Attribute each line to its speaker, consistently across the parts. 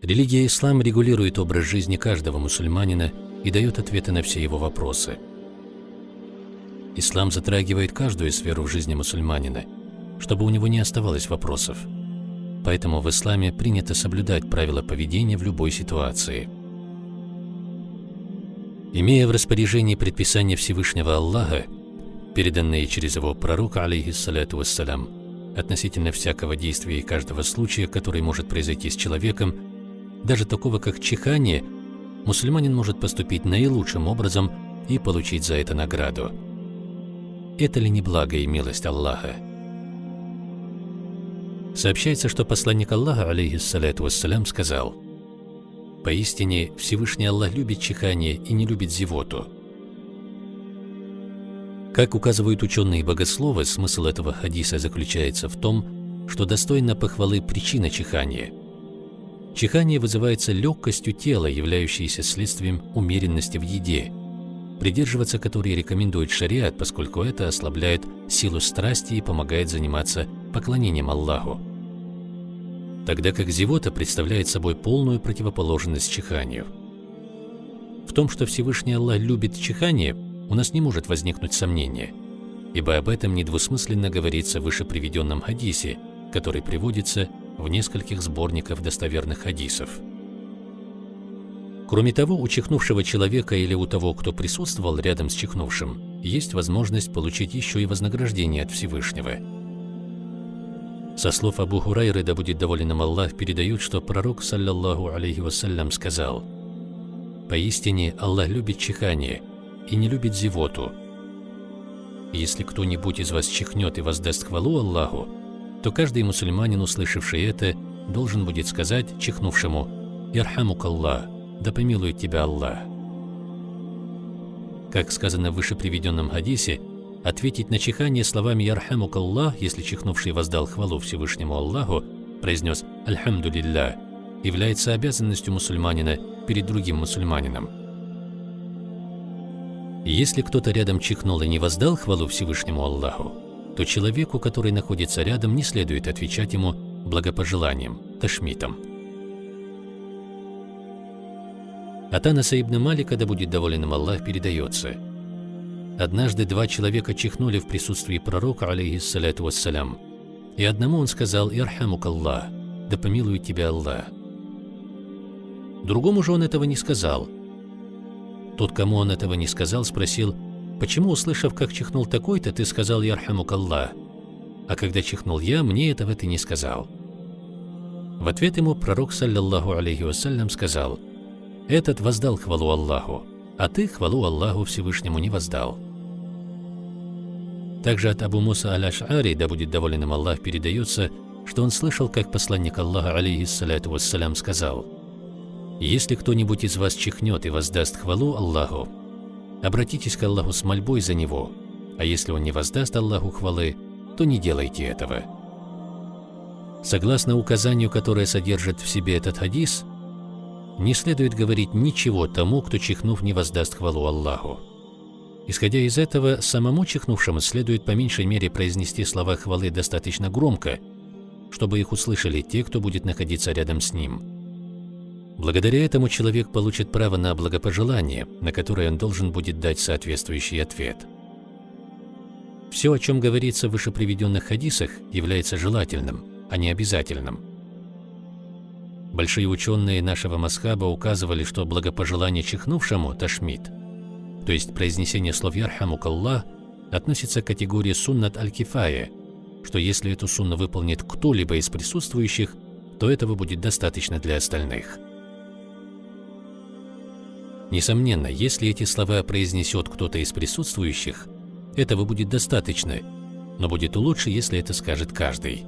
Speaker 1: Религия ислам регулирует образ жизни каждого мусульманина и дает ответы на все его вопросы. Ислам затрагивает каждую сферу в жизни мусульманина, чтобы у него не оставалось вопросов. Поэтому в исламе принято соблюдать правила поведения в любой ситуации. Имея в распоряжении предписания Всевышнего Аллаха, переданные через его пророка, алейхиссаляту вассалям, относительно всякого действия и каждого случая, который может произойти с человеком, даже такого как чихание, мусульманин может поступить наилучшим образом и получить за это награду. Это ли не благо и милость Аллаха? Сообщается, что посланник Аллаха, алейхиссаляту вассалям, сказал: «Поистине Всевышний Аллах любит чихание и не любит зевоту». Как указывают ученые и богословы, смысл этого хадиса заключается в том, что достойна похвалы причина чихания. Чихание вызывается легкостью тела, являющейся следствием умеренности в еде, придерживаться которой рекомендует шариат, поскольку это ослабляет силу страсти и помогает заниматься поклонением Аллаху. Тогда как зевота представляет собой полную противоположность чиханию. В том, что Всевышний Аллах любит чихание, у нас не может возникнуть сомнения, ибо об этом недвусмысленно говорится в выше приведенном хадисе, который приводится в нескольких сборниках достоверных хадисов. Кроме того, у чихнувшего человека или у того, кто присутствовал рядом с чихнувшим, есть возможность получить еще и вознаграждение от Всевышнего. Со слов Абу Хурайры, да будет доволен им Аллах, передают, что пророк, саллаллаху алейхи вассалям, сказал: «Поистине Аллах любит чихание и не любит зевоту. Если кто-нибудь из вас чихнет и воздаст хвалу Аллаху, то каждый мусульманин, услышавший это, должен будет сказать чихнувшему: «Ярхамукаллах, да помилует тебя Аллах». Как сказано в выше приведенном хадисе, ответить на чихание словами «Ярхамукаллах», если чихнувший воздал хвалу Всевышнему Аллаху, произнес «Альхамдулилля», является обязанностью мусульманина перед другим мусульманином. Если кто-то рядом чихнул и не воздал хвалу Всевышнему Аллаху, то человеку, который находится рядом, не следует отвечать ему благопожеланием, ташмитом. От Анаса ибн Малика, да будет доволен им Аллах, передается: однажды два человека чихнули в присутствии пророка, алейхиссаляту вассалям, и одному он сказал: «Ярхамукаллах, да помилует тебя Аллах». Другому же он этого не сказал. Тот, кому он этого не сказал, спросил: «Почему, услышав, как чихнул такой-то, ты сказал «Ярхамукаллах», а когда чихнул я, мне этого ты не сказал?» В ответ ему пророк, саллаллаху алейхи вассалям, сказал: «Этот воздал хвалу Аллаху, а ты хвалу Аллаху Всевышнему не воздал». Также от Абу Муса аль-Аш'ари, да будет доволен им Аллах, передается, что он слышал, как посланник Аллаха, алейхиссаляту вассалям, сказал: «Если кто-нибудь из вас чихнет и воздаст хвалу Аллаху, обратитесь к Аллаху с мольбой за него, а если он не воздаст Аллаху хвалы, то не делайте этого». Согласно указанию, которое содержит в себе этот хадис, не следует говорить ничего тому, кто, чихнув, не воздаст хвалу Аллаху. Исходя из этого, самому чихнувшему следует по меньшей мере произнести слова хвалы достаточно громко, чтобы их услышали те, кто будет находиться рядом с ним. Благодаря этому человек получит право на благопожелание, на которое он должен будет дать соответствующий ответ. Все, о чем говорится в выше приведенных хадисах, является желательным, а не обязательным. Большие ученые нашего масхаба указывали, что благопожелание чихнувшему, ташмит, то есть произнесение слов «Ярхамукаллах», относится к категории суннат аль-кифая, что если эту сунну выполнит кто-либо из присутствующих, то этого будет достаточно для остальных. Несомненно, если эти слова произнесет кто-то из присутствующих, этого будет достаточно, но будет лучше, если это скажет каждый.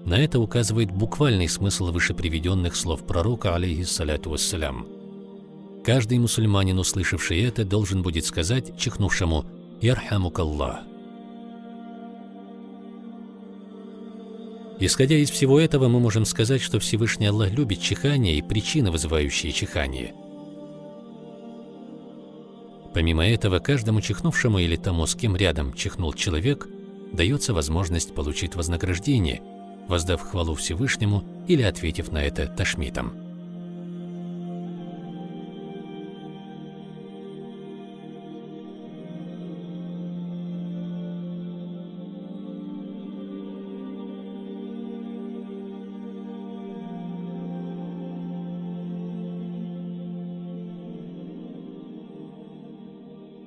Speaker 1: На это указывает буквальный смысл выше приведенных слов пророка, алейхиссаляту вассалям. Каждый мусульманин, услышавший это, должен будет сказать чихнувшему: «Ярхамукаллах». Исходя из всего этого, мы можем сказать, что Всевышний Аллах любит чихание и причины, вызывающие чихание. Помимо этого, каждому чихнувшему или тому, с кем рядом чихнул человек, дается возможность получить вознаграждение, воздав хвалу Всевышнему или ответив на это ташмитом.